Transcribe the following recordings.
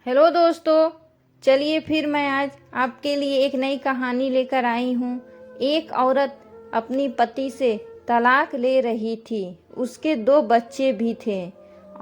Hello दोस्तों, चलिए फिर मैं आज आपके लिए एक नई कहानी लेकर आई हूँ। एक औरत अपनी पति से तलाक ले रही थी। उसके 2 बच्चे भी थे।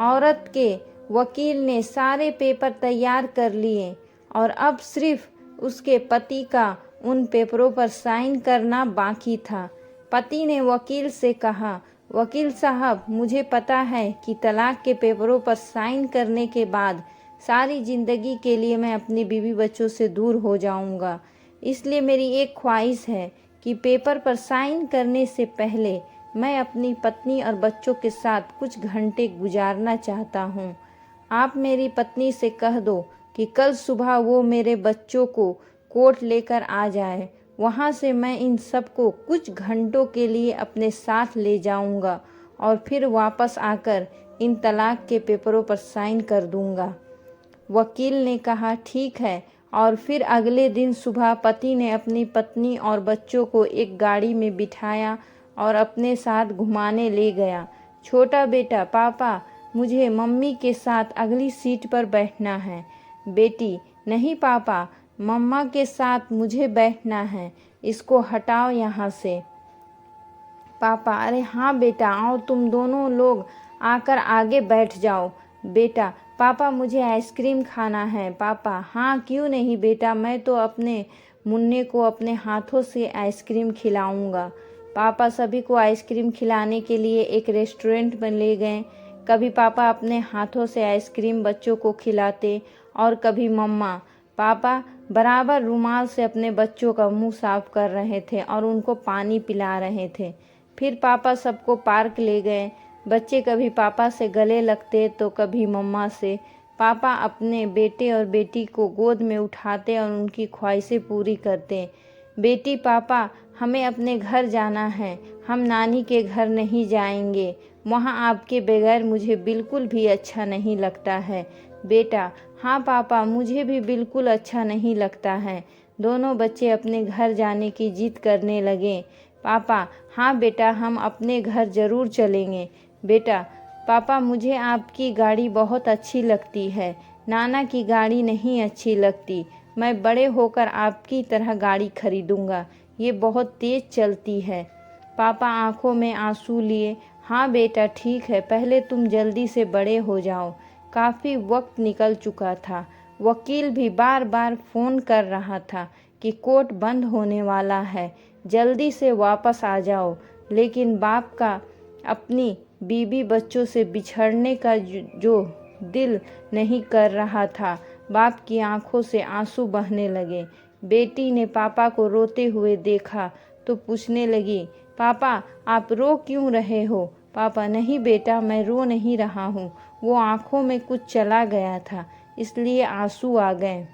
औरत के वकील ने सारे पेपर तैयार कर लिए और अब सिर्फ उसके पति का उन पेपरों पर साइन करना बाकी था। पति ने वकील से कहा, वकील साहब, मुझे पता है कि तलाक के पेपरों पर साइन करने के बाद सारी ज़िंदगी के लिए मैं अपनी बीवी बच्चों से दूर हो जाऊंगा। इसलिए मेरी एक ख्वाहिश है कि पेपर पर साइन करने से पहले मैं अपनी पत्नी और बच्चों के साथ कुछ घंटे गुजारना चाहता हूँ। आप मेरी पत्नी से कह दो कि कल सुबह वो मेरे बच्चों को कोर्ट लेकर आ जाए। वहाँ से मैं इन सबको कुछ घंटों के लिए अपने साथ ले जाऊंगा और फिर वापस आकर इन तलाक के पेपरों पर साइन कर दूंगा। वकील ने कहा, ठीक है। और फिर अगले दिन सुबह पति ने अपनी पत्नी और बच्चों को एक गाड़ी में बिठाया और अपने साथ घुमाने ले गया। छोटा बेटा, पापा, मुझे मम्मी के साथ अगली सीट पर बैठना है। बेटी, नहीं पापा, मम्मा के साथ मुझे बैठना है। इसको हटाओ यहाँ से। पापा, अरे हाँ बेटा, आओ तुम दोनों लोग आकर आगे बैठ जाओ। बेटा, पापा, मुझे आइसक्रीम खाना है। पापा, हाँ क्यों नहीं बेटा, मैं तो अपने मुन्ने को अपने हाथों से आइसक्रीम खिलाऊंगा। पापा सभी को आइसक्रीम खिलाने के लिए एक रेस्टोरेंट में ले गए। कभी पापा अपने हाथों से आइसक्रीम बच्चों को खिलाते और कभी मम्मा। पापा बराबर रुमाल से अपने बच्चों का मुंह साफ कर रहे थे और उनको पानी पिला रहे थे। फिर पापा सबको पार्क ले गए। बच्चे कभी पापा से गले लगते तो कभी मम्मा से। पापा अपने बेटे और बेटी को गोद में उठाते और उनकी ख्वाहिशें पूरी करते। बेटी, पापा, हमें अपने घर जाना है। हम नानी के घर नहीं जाएंगे। वहाँ आपके बगैर मुझे बिल्कुल भी अच्छा नहीं लगता है। बेटा, हाँ पापा, मुझे भी बिल्कुल अच्छा नहीं लगता है। दोनों बच्चे अपने घर जाने की जिद करने लगे। पापा, हाँ बेटा, हम अपने घर ज़रूर चलेंगे। बेटा, पापा, मुझे आपकी गाड़ी बहुत अच्छी लगती है। नाना की गाड़ी नहीं अच्छी लगती। मैं बड़े होकर आपकी तरह गाड़ी खरीदूंगा। ये बहुत तेज़ चलती है। पापा आंखों में आंसू लिए, हाँ बेटा, ठीक है, पहले तुम जल्दी से बड़े हो जाओ। काफ़ी वक्त निकल चुका था। वकील भी बार बार फ़ोन कर रहा था कि कोर्ट बंद होने वाला है, जल्दी से वापस आ जाओ। लेकिन बाप का अपनी बीवी बच्चों से बिछड़ने का जो दिल नहीं कर रहा था। बाप की आंखों से आंसू बहने लगे। बेटी ने पापा को रोते हुए देखा तो पूछने लगी, पापा, आप रो क्यों रहे हो? पापा, नहीं बेटा, मैं रो नहीं रहा हूँ। वो आंखों में कुछ चला गया था, इसलिए आंसू आ गए।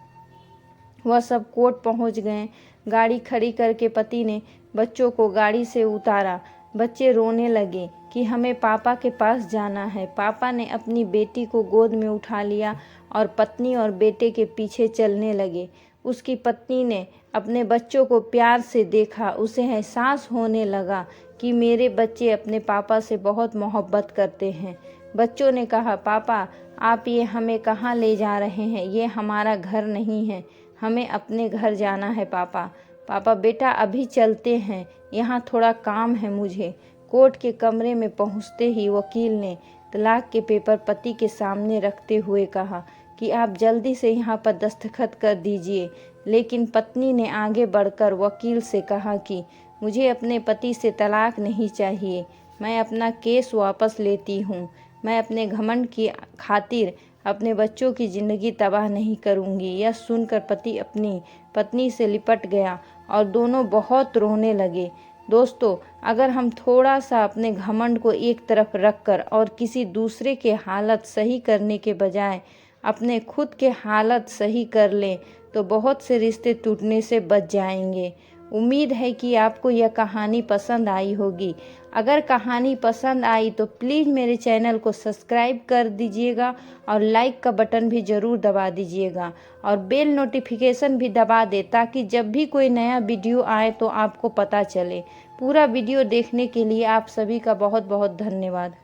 वह सब कोर्ट पहुँच गए। गाड़ी खड़ी करके पति ने बच्चों को गाड़ी से उतारा। बच्चे रोने लगे कि हमें पापा के पास जाना है। पापा ने अपनी बेटी को गोद में उठा लिया और पत्नी और बेटे के पीछे चलने लगे। उसकी पत्नी ने अपने बच्चों को प्यार से देखा। उसे एहसास होने लगा कि मेरे बच्चे अपने पापा से बहुत मोहब्बत करते हैं। बच्चों ने कहा, पापा, आप ये हमें कहाँ ले जा रहे हैं? ये हमारा घर नहीं है, हमें अपने घर जाना है। पापा, पापा, बेटा, अभी चलते हैं, यहाँ थोड़ा काम है मुझे। कोर्ट के कमरे में पहुँचते ही वकील ने तलाक के पेपर पति के सामने रखते हुए कहा कि आप जल्दी से यहाँ पर दस्तखत कर दीजिए। लेकिन पत्नी ने आगे बढ़कर वकील से कहा कि मुझे अपने पति से तलाक नहीं चाहिए, मैं अपना केस वापस लेती हूँ। मैं अपने घमंड की खातिर अपने बच्चों की ज़िंदगी तबाह नहीं करूँगी। यह सुनकर पति अपनी पत्नी से लिपट गया और दोनों बहुत रोने लगे। दोस्तों, अगर हम थोड़ा सा अपने घमंड को एक तरफ रखकर और किसी दूसरे के हालत सही करने के बजाय अपने खुद के हालत सही कर लें तो बहुत से रिश्ते टूटने से बच जाएंगे। उम्मीद है कि आपको यह कहानी पसंद आई होगी। अगर कहानी पसंद आई तो प्लीज़ मेरे चैनल को सब्सक्राइब कर दीजिएगा और लाइक का बटन भी ज़रूर दबा दीजिएगा और बेल नोटिफिकेशन भी दबा दें ताकि जब भी कोई नया वीडियो आए तो आपको पता चले। पूरा वीडियो देखने के लिए आप सभी का बहुत बहुत धन्यवाद।